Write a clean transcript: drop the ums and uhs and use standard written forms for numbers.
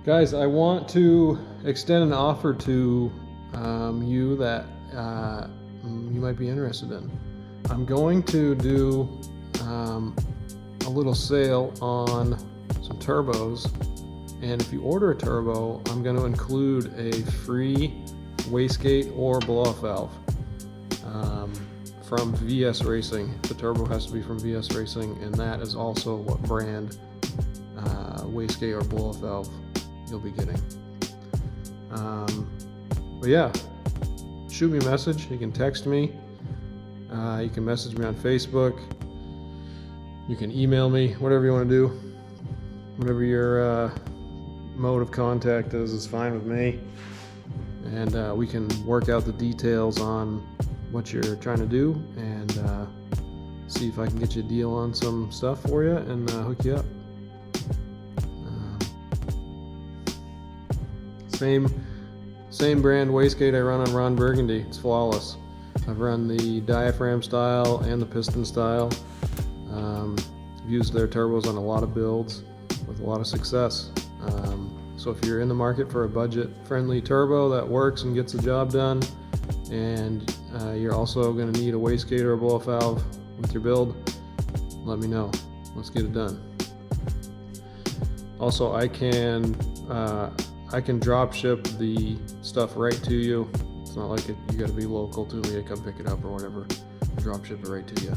Guys, I want to extend an offer to you that you might be interested in. I'm going to do a little sale on some turbos, and if you order a turbo, I'm going to include a free wastegate or blow-off valve from VS Racing. The turbo has to be from VS Racing, and that is also what brand wastegate or blow-off valve you'll be getting. But yeah, shoot me a message. You can text me. You can message me on Facebook. You can email me, whatever you want to do. Whatever your mode of contact is fine with me. And we can work out the details on what you're trying to do and see if I can get you a deal on some stuff for you and hook you up. Same brand wastegate I run on Ron Burgundy. It's flawless. I've run the diaphragm style and the piston style. I've used their turbos on a lot of builds with a lot of success. So if you're in the market for a budget-friendly turbo that works and gets the job done, and you're also going to need a wastegate or a blow-off valve with your build, let me know. Let's get it done. Also, I can drop ship the stuff right to you. It's not like you got to be local to me to come pick it up or whatever. Drop ship it right to you.